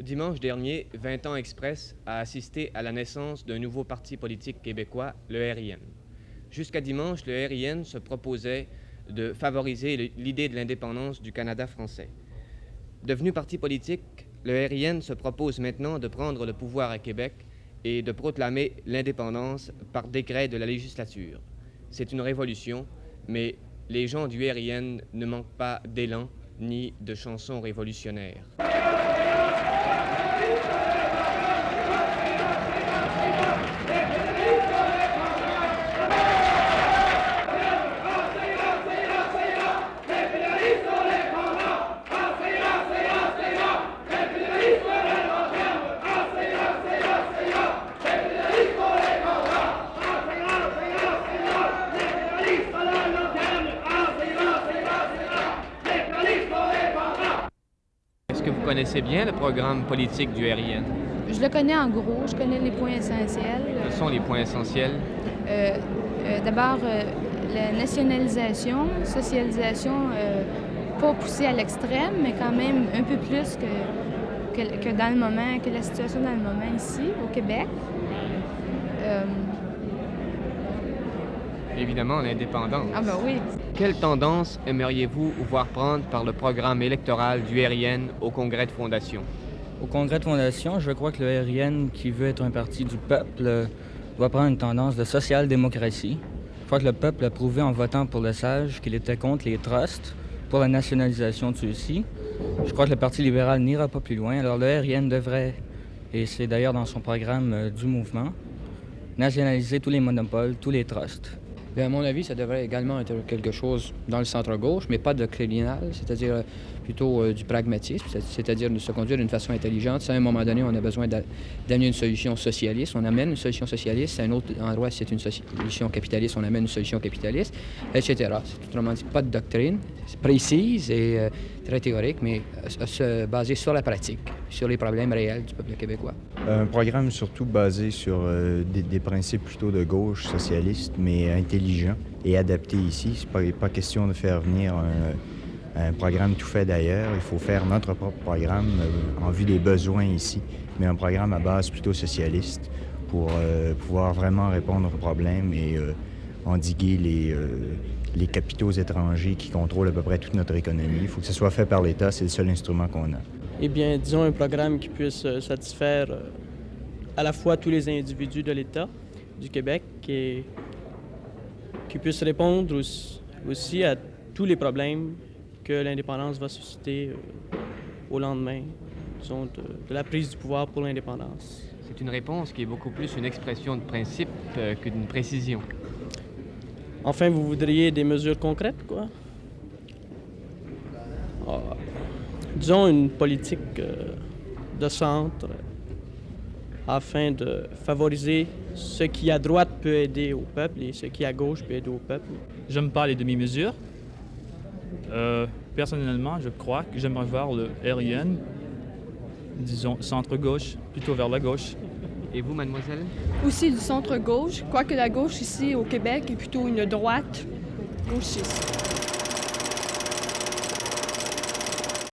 Dimanche dernier, 20 ans Express a assisté à la naissance d'un nouveau parti politique québécois, le RIN. Jusqu'à dimanche, le RIN se proposait de favoriser l'idée de l'indépendance du Canada français. Devenu parti politique, le RIN se propose maintenant de prendre le pouvoir à Québec et de proclamer l'indépendance par décret de la législature. C'est une révolution, mais les gens du RIN ne manquent pas d'élan ni de chansons révolutionnaires. Est-ce que vous connaissez bien le programme politique du RIN? Je le connais en gros, je connais les points essentiels. Quels sont les points essentiels? D'abord, la nationalisation, socialisation, pas poussée à l'extrême, mais quand même un peu plus que dans le moment, que la situation dans le moment ici, au Québec. Évidemment, l'indépendance. Ah ben oui. Quelle tendance aimeriez-vous voir prendre par le programme électoral du RIN au Congrès de fondation? Au Congrès de fondation, je crois que le RIN, qui veut être un parti du peuple, doit prendre une tendance de social-démocratie. Je crois que le peuple a prouvé en votant pour le SAGE qu'il était contre les trusts, pour la nationalisation de ceux-ci. Je crois que le Parti libéral n'ira pas plus loin. Alors le RIN devrait, et c'est d'ailleurs dans son programme du mouvement, nationaliser tous les monopoles, tous les trusts. Bien, à mon avis, ça devrait également être quelque chose dans le centre-gauche, mais pas doctrinal, c'est-à-dire plutôt du pragmatisme, c'est-à-dire de se conduire d'une façon intelligente. Si à un moment donné, on a besoin d'amener une solution socialiste, on amène une solution socialiste. À un autre endroit, si c'est une solution capitaliste, on amène une solution capitaliste, etc. C'est autrement dit, pas de doctrine précise et très théorique, mais basée sur la pratique, sur les problèmes réels du peuple québécois. Un programme surtout basé sur des principes plutôt de gauche, socialiste, mais intelligent et adapté ici. C'est pas question de faire venir un programme tout fait d'ailleurs. Il faut faire notre propre programme en vue des besoins ici, mais un programme à base plutôt socialiste pour pouvoir vraiment répondre aux problèmes et endiguer les capitaux étrangers qui contrôlent à peu près toute notre économie. Il faut que ce soit fait par l'État, c'est le seul instrument qu'on a. Eh bien, disons un programme qui puisse satisfaire à la fois tous les individus de l'État du Québec et qui puisse répondre aussi à tous les problèmes que l'indépendance va susciter au lendemain, disons, de la prise du pouvoir pour l'indépendance. C'est une réponse qui est beaucoup plus une expression de principe que d'une précision. Enfin, vous voudriez des mesures concrètes, quoi? Disons une politique de centre afin de favoriser ce qui à droite peut aider au peuple et ce qui à gauche peut aider au peuple. J'aime pas les demi-mesures. Personnellement, je crois que j'aimerais voir le RIN, disons centre-gauche, plutôt vers la gauche. Et vous, mademoiselle? Aussi du centre-gauche, quoique la gauche ici au Québec est plutôt une droite gauchiste.